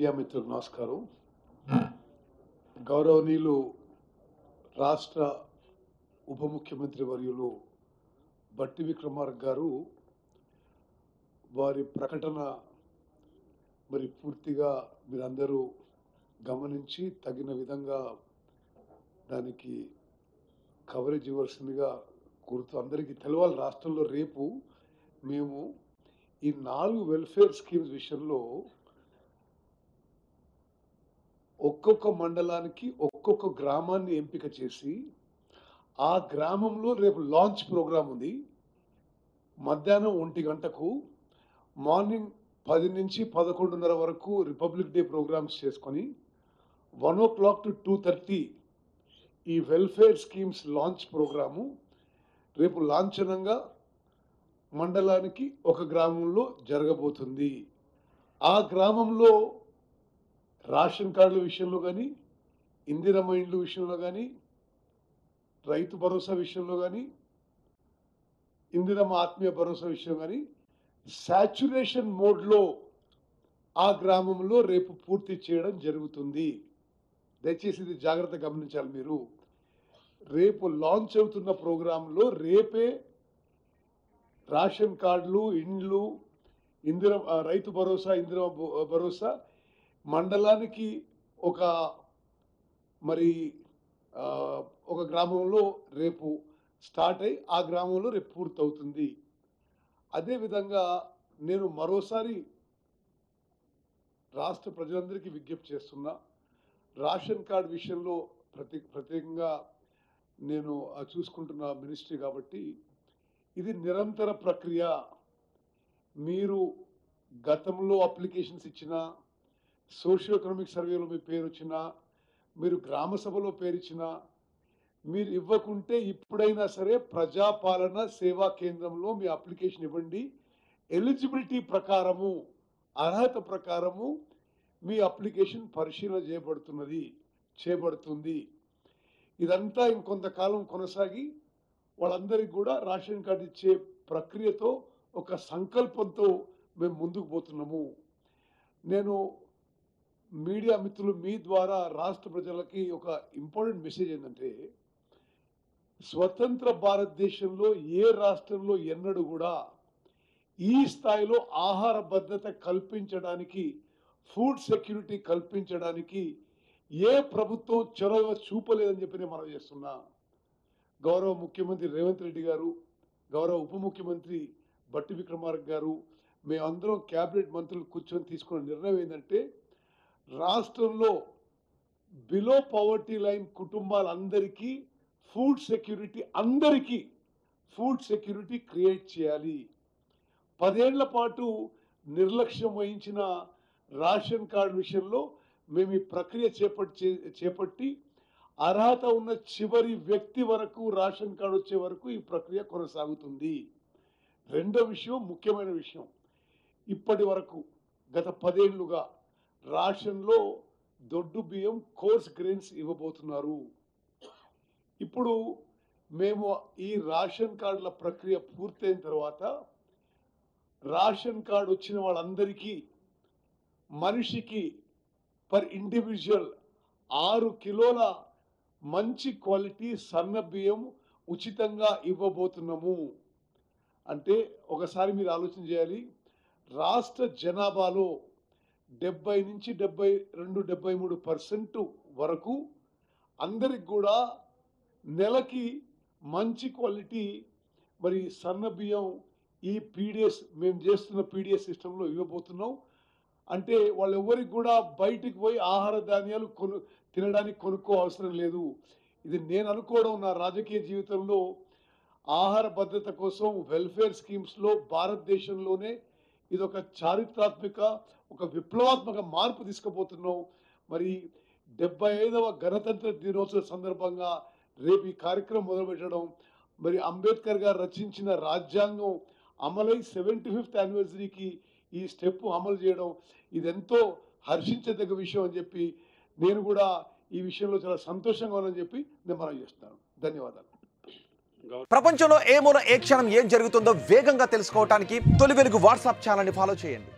Media మిత్రులు నమస్కారం. గౌరవనీయులు రాష్ట్ర ఉప ముఖ్యమంత్రి వర్యులు బట్టి విక్రమార్క గారు వారి ప్రకటన మరి పూర్తిగా మీరందరూ గమనించి తగిన విధంగా దానికి కవరేజ్ ఇవ్వాల్సిందిగా కోరుతూ, అందరికీ తెలవాలి రాష్ట్రంలో రేపు మేము ఈ 4 వెల్ఫేర్ స్కీమ్స్ విషయంలో ఒక్కొక్క మండలానికి ఒక్కొక్క గ్రామాన్ని ఎంపిక చేసి ఆ గ్రామంలో రేపు లాంచ్ ప్రోగ్రాం ఉంది. మధ్యాహ్నం 1 గంటకు, మార్నింగ్ 10 నుంచి 11:30 వరకు రిపబ్లిక్ డే ప్రోగ్రామ్స్ చేసుకొని 1 o'clock to 2:30 ఈ వెల్ఫేర్ స్కీమ్స్ లాంచ్ ప్రోగ్రాము రేపు లాంఛనంగా మండలానికి ఒక గ్రామంలో జరగబోతుంది. ఆ గ్రామంలో రేషన్ కార్డుల విషయంలో కానీ, ఇందిరమ్మ ఇండ్ల విషయంలో కానీ, రైతు భరోసా విషయంలో కానీ, ఇందిరమ్మ ఆత్మీయ భరోసా విషయం కానీ సాచ్యురేషన్ మోడ్లో ఆ గ్రామంలో రేపు పూర్తి చేయడం జరుగుతుంది. దయచేసి ఇది జాగ్రత్త గమనించాలి. మీరు రేపు లాంచ్ అవుతున్న ప్రోగ్రాంలో రేపే రేషన్ కార్డులు, ఇండ్లు, రైతు భరోసా, ఇందిరమ్మ భరోసా మండలానికి ఒక గ్రామంలో రేపు స్టార్ట్ అయ్యి ఆ గ్రామంలో రేపు పూర్తవుతుంది. అదేవిధంగా నేను మరోసారి రాష్ట్ర ప్రజలందరికీ విజ్ఞప్తి చేస్తున్నా, రేషన్ కార్డు విషయంలో ప్రత్యేకంగా నేను చూసుకుంటున్న మినిస్ట్రీ కాబట్టి ఇది నిరంతర ప్రక్రియ. మీరు గతంలో అప్లికేషన్స్ ఇచ్చినా, సోషియో ఎకనామిక్ సర్వేలో మీ పేరు వచ్చినా, మీరు గ్రామ సభలో పేరు ఇచ్చినా, మీరు ఇవ్వకుంటే ఇప్పుడైనా సరే ప్రజాపాలన సేవా కేంద్రంలో మీ అప్లికేషన్ ఇవ్వండి. ఎలిజిబిలిటీ ప్రకారము, అర్హత ప్రకారము మీ అప్లికేషన్ పరిశీలన చేయబడుతుంది. ఇదంతా ఇంకొంతకాలం కొనసాగి వాళ్ళందరికీ కూడా రేషన్ కార్డు ఇచ్చే ప్రక్రియతో ఒక సంకల్పంతో మేము ముందుకు పోతున్నాము. నేను మీడియా మిత్రులు మీ ద్వారా రాష్ట్ర ప్రజలకి ఒక ఇంపార్టెంట్ మెసేజ్ ఏంటంటే, స్వతంత్ర భారతదేశంలో ఏ రాష్ట్రంలో ఎన్నడూ కూడా ఈ స్థాయిలో ఆహార భద్రత కల్పించడానికి, ఫుడ్ సెక్యూరిటీ కల్పించడానికి ఏ ప్రభుత్వం చొరవ చూపలేదని చెప్పి నేను మనవి చేస్తున్నా. గౌరవ ముఖ్యమంత్రి రేవంత్ రెడ్డి గారు, గౌరవ ఉప ముఖ్యమంత్రి బట్టి విక్రమార్క గారు, మేమందరం క్యాబినెట్ మంత్రులు కూర్చొని తీసుకున్న నిర్ణయం ఏంటంటే, రాష్ట్రంలో బిలో పవర్టీ లైన్ కుటుంబాలందరికీ ఫుడ్ సెక్యూరిటీ క్రియేట్ చేయాలి. 10 ఏళ్ల పాటు నిర్లక్ష్యం వహించిన రేషన్ కార్డు విషయంలో మేము ఈ ప్రక్రియ చేపట్టి అర్హత ఉన్న చివరి వ్యక్తి వరకు రేషన్ కార్డు వచ్చే వరకు ఈ ప్రక్రియ కొనసాగుతుంది. రెండో విషయం, ముఖ్యమైన విషయం, ఇప్పటి వరకు గత 10 ఏళ్లుగా రేషన్లో దొడ్డు బియ్యం, కోర్స్ గ్రెయిన్స్ ఇవ్వబోతున్నారు. ఇప్పుడు మేము ఈ రేషన్ కార్డుల ప్రక్రియ పూర్తయిన తర్వాత రేషన్ కార్డు వచ్చిన వాళ్ళందరికీ మనిషికి పర్ ఇండివిజువల్ 6 కిలోల మంచి క్వాలిటీ సన్న బియ్యం ఉచితంగా ఇవ్వబోతున్నాము. అంటే ఒకసారి మీరు ఆలోచన చేయాలి, రాష్ట్ర జనాభాలో 70 నుంచి 73% వరకు అందరికి కూడా నెలకి మంచి క్వాలిటీ మరి సన్న బియ్యం ఈ పీడిఎస్, మేము చేస్తున్న పీడిఎస్ సిస్టంలో ఇవ్వబోతున్నాం. అంటే వాళ్ళెవరికి కూడా బయటికి పోయి ఆహార ధాన్యాలు తినడానికి కొనుక్కో అవసరం లేదు. ఇది నేను అనుకోవడం, నా రాజకీయ జీవితంలో ఆహార భద్రత కోసం వెల్ఫేర్ స్కీమ్స్లో భారతదేశంలోనే ఇది ఒక చారిత్రాత్మక, ఒక విప్లవాత్మక మార్పు తీసుకుపోతున్నాం. మరి 75వ గణతంత్ర దినోత్సవ సందర్భంగా రేపు ఈ కార్యక్రమం మొదలుపెట్టడం, మరి అంబేద్కర్ గారు రచించిన రాజ్యాంగం అమలై 75th యానివర్సరీకి ఈ స్టెప్ అమలు చేయడం, ఇదెంతో హర్షించదగ్గ విషయం అని చెప్పి నేను కూడా ఈ విషయంలో చాలా సంతోషంగా ఉన్నానని చెప్పి నేను మనం చేస్తాను. ధన్యవాదాలు. ప్రపంచంలో ఏ మూల ఏ క్షణం ఏం జరుగుతుందో వేగంగా తెలుసుకోవడానికి తొలి వెలుగు వాట్సాప్ ఛానల్ని ఫాలో చేయండి.